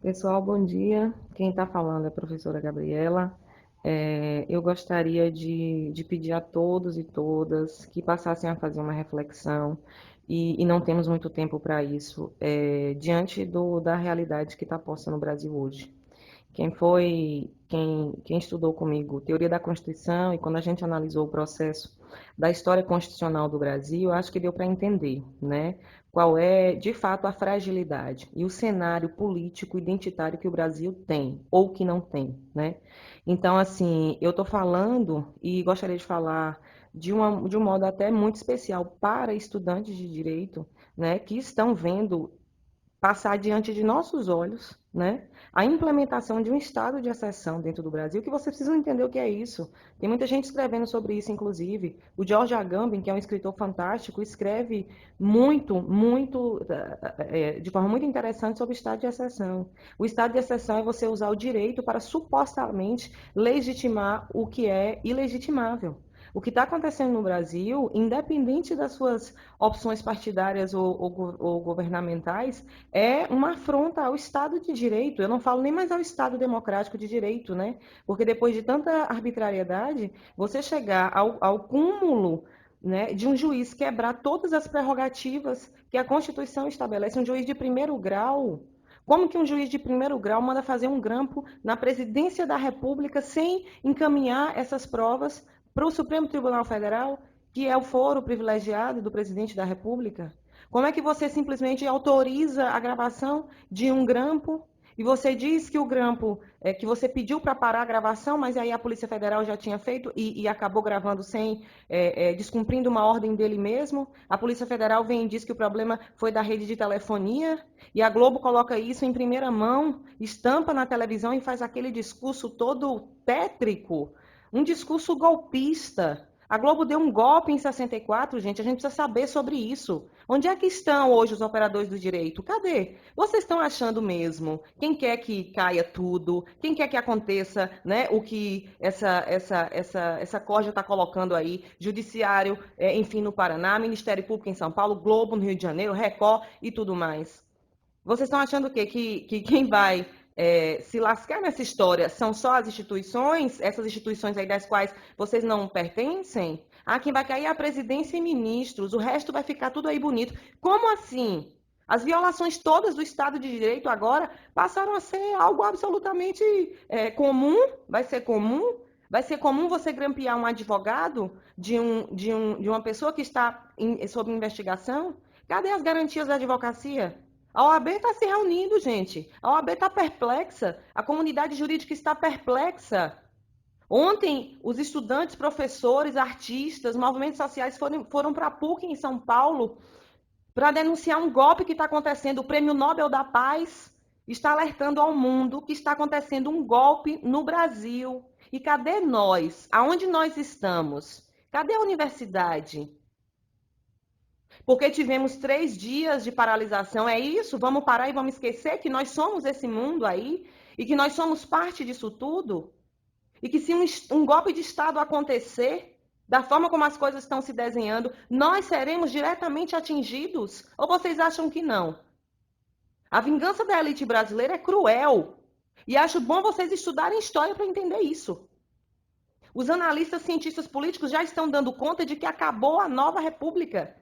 Pessoal, bom dia. Quem está falando é a professora Gabriela. Eu gostaria de pedir a todos e todas que passassem a fazer uma reflexão, e não temos muito tempo para isso, diante da realidade que está posta no Brasil hoje. Quem estudou comigo teoria da Constituição, e quando a gente analisou o processo da história constitucional do Brasil, acho que deu para entender, né, qual é, de fato, a fragilidade e o cenário político identitário que o Brasil tem, ou que não tem, né? Então, assim, eu estou falando e gostaria de falar de um modo até muito especial para estudantes de direito, né, que estão vendo passar diante de nossos olhos, né, a implementação de um estado de exceção dentro do Brasil, que vocês precisam entender o que é isso. Tem muita gente escrevendo sobre isso, inclusive. O George Agamben, que é um escritor fantástico, escreve de forma muito interessante sobre o estado de exceção. O estado de exceção é você usar o direito para supostamente legitimar o que é ilegitimável. O que está acontecendo no Brasil, independente das suas opções partidárias ou governamentais, é uma afronta ao Estado de Direito. Eu não falo nem mais ao Estado democrático de direito, né? Porque depois de tanta arbitrariedade, você chegar ao cúmulo, né, de um juiz quebrar todas as prerrogativas que a Constituição estabelece, um juiz de primeiro grau. Como que um juiz de primeiro grau manda fazer um grampo na presidência da República sem encaminhar essas provas para o Supremo Tribunal Federal, que é o foro privilegiado do presidente da República? Como é que você simplesmente autoriza a gravação de um grampo e você diz que o grampo, que você pediu para parar a gravação, mas aí a Polícia Federal já tinha feito e acabou gravando sem, descumprindo uma ordem dele mesmo? A Polícia Federal vem e diz que o problema foi da rede de telefonia e a Globo coloca isso em primeira mão, estampa na televisão e faz aquele discurso todo tétrico, um discurso golpista. A Globo deu um golpe em 64, gente, a gente precisa saber sobre isso. Onde é que estão hoje os operadores do direito? Cadê? Vocês estão achando mesmo? Quem quer que caia tudo? Quem quer que aconteça, né, o que essa corja está colocando aí? Judiciário, enfim, no Paraná, Ministério Público em São Paulo, Globo no Rio de Janeiro, Record e tudo mais. Vocês estão achando o quê? Que quem vai se lascar nessa história são só as instituições, essas instituições aí das quais vocês não pertencem? Ah, quem vai cair é a presidência e ministros, o resto vai ficar tudo aí bonito. Como assim? As violações todas do Estado de Direito agora passaram a ser algo absolutamente comum, vai ser comum? Vai ser comum você grampear um advogado de uma pessoa que está sob investigação? Cadê as garantias da advocacia? A OAB está se reunindo, gente. A OAB está perplexa. A comunidade jurídica está perplexa. Ontem, os estudantes, professores, artistas, movimentos sociais foram para a PUC em São Paulo para denunciar um golpe que está acontecendo. O Prêmio Nobel da Paz está alertando ao mundo que está acontecendo um golpe no Brasil. E cadê nós? Aonde nós estamos? Cadê a universidade? Porque tivemos 3 dias de paralisação. É isso? Vamos parar e vamos esquecer que nós somos esse mundo aí e que nós somos parte disso tudo? E que se um golpe de Estado acontecer, da forma como as coisas estão se desenhando, nós seremos diretamente atingidos? Ou vocês acham que não? A vingança da elite brasileira é cruel. E acho bom vocês estudarem história para entender isso. Os analistas cientistas políticos já estão dando conta de que acabou a nova república.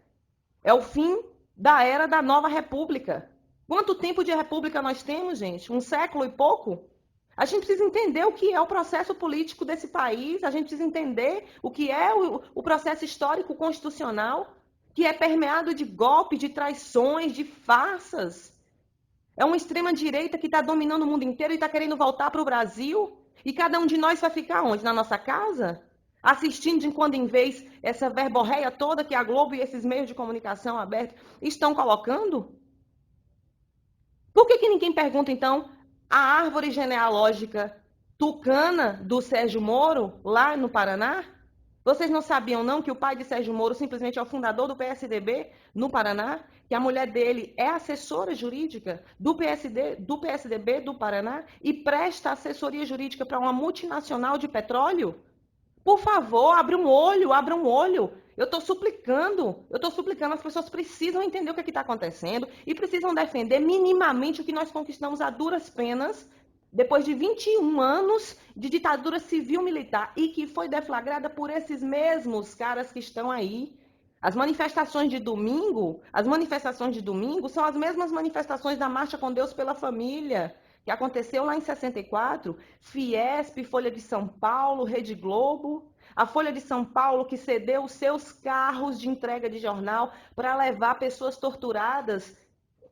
É o fim da era da nova república. Quanto tempo de república nós temos, gente? Um século e pouco? A gente precisa entender o que é o processo político desse país, a gente precisa entender o que é o processo histórico constitucional, que é permeado de golpes, de traições, de farsas. É uma extrema-direita que está dominando o mundo inteiro e está querendo voltar para o Brasil. E cada um de nós vai ficar onde? Na nossa casa? Assistindo de quando em vez essa verborreia toda que a Globo e esses meios de comunicação abertos estão colocando? Por que ninguém pergunta, então, a árvore genealógica tucana do Sérgio Moro, lá no Paraná? Vocês não sabiam, não, que o pai de Sérgio Moro simplesmente é o fundador do PSDB no Paraná? Que a mulher dele é assessora jurídica do PSDB do Paraná e presta assessoria jurídica para uma multinacional de petróleo? Por favor, abra um olho, abra um olho. eu estou suplicando, as pessoas precisam entender o que está acontecendo e precisam defender minimamente o que nós conquistamos a duras penas, depois de 21 anos de ditadura civil-militar e que foi deflagrada por esses mesmos caras que estão aí. As manifestações de domingo são as mesmas manifestações da Marcha com Deus pela Família, que aconteceu lá em 64, Fiesp, Folha de São Paulo, Rede Globo. A Folha de São Paulo que cedeu os seus carros de entrega de jornal para levar pessoas torturadas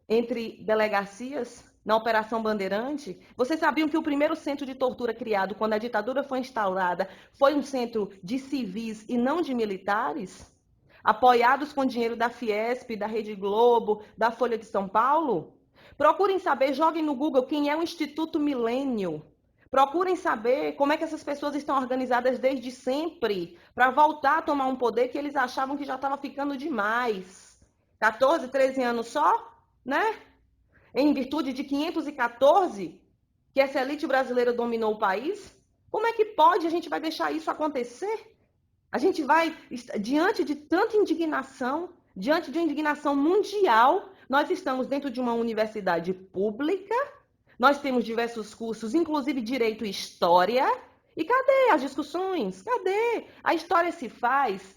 entre delegacias na Operação Bandeirante. Vocês sabiam que o primeiro centro de tortura criado quando a ditadura foi instaurada foi um centro de civis e não de militares? Apoiados com dinheiro da Fiesp, da Rede Globo, da Folha de São Paulo? Procurem saber, joguem no Google quem é o Instituto Milênio. Procurem saber como é que essas pessoas estão organizadas desde sempre para voltar a tomar um poder que eles achavam que já estava ficando demais. 14, 13 anos só, né? Em virtude de 514 que essa elite brasileira dominou o país? Como é que pode a gente vai deixar isso acontecer? A gente vai, diante de tanta indignação, diante de uma indignação mundial, nós estamos dentro de uma universidade pública, nós temos diversos cursos, inclusive Direito e História, e cadê as discussões? Cadê? A história se faz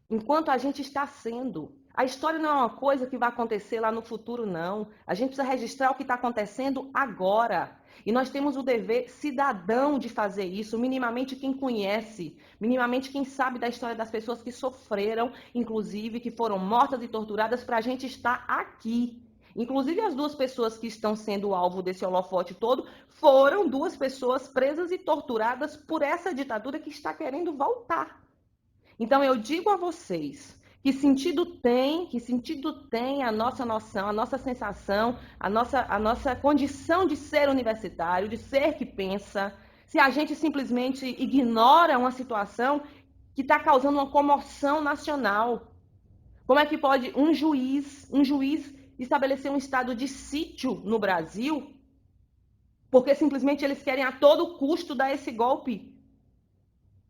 enquanto a gente está sendo. A história não é uma coisa que vai acontecer lá no futuro, não. A gente precisa registrar o que está acontecendo agora. E nós temos o dever cidadão de fazer isso, minimamente quem conhece, minimamente quem sabe da história das pessoas que sofreram, inclusive, que foram mortas e torturadas, para a gente estar aqui. Inclusive, as duas pessoas que estão sendo alvo desse holofote todo foram duas pessoas presas e torturadas por essa ditadura que está querendo voltar. Então, eu digo a vocês, que sentido tem a nossa noção, a nossa sensação, a nossa condição de ser universitário, de ser que pensa, se a gente simplesmente ignora uma situação que está causando uma comoção nacional? Como é que pode um juiz estabelecer um estado de sítio no Brasil porque simplesmente eles querem a todo custo dar esse golpe?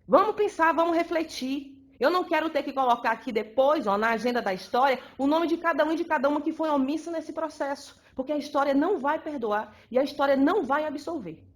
Vamos pensar, vamos refletir. Eu não quero ter que colocar aqui depois, ó, na agenda da história, o nome de cada um e de cada uma que foi omisso nesse processo, porque a história não vai perdoar e a história não vai absolver.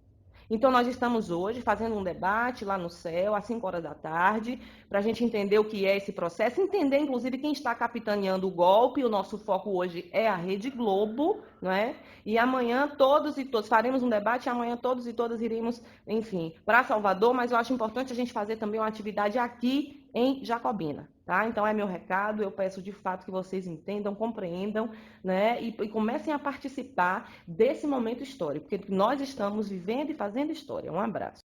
Então, nós estamos hoje fazendo um debate lá no céu, às 5 horas da tarde, para a gente entender o que é esse processo, entender, inclusive, quem está capitaneando o golpe. O nosso foco hoje é a Rede Globo, não é? E amanhã todos e todas, faremos um debate, e amanhã todos e todas iremos, enfim, para Salvador, mas eu acho importante a gente fazer também uma atividade aqui em Jacobina, tá? Então, é meu recado, eu peço de fato que vocês entendam, compreendam, né? E comecem a participar desse momento histórico, porque nós estamos vivendo e fazendo história. Um abraço.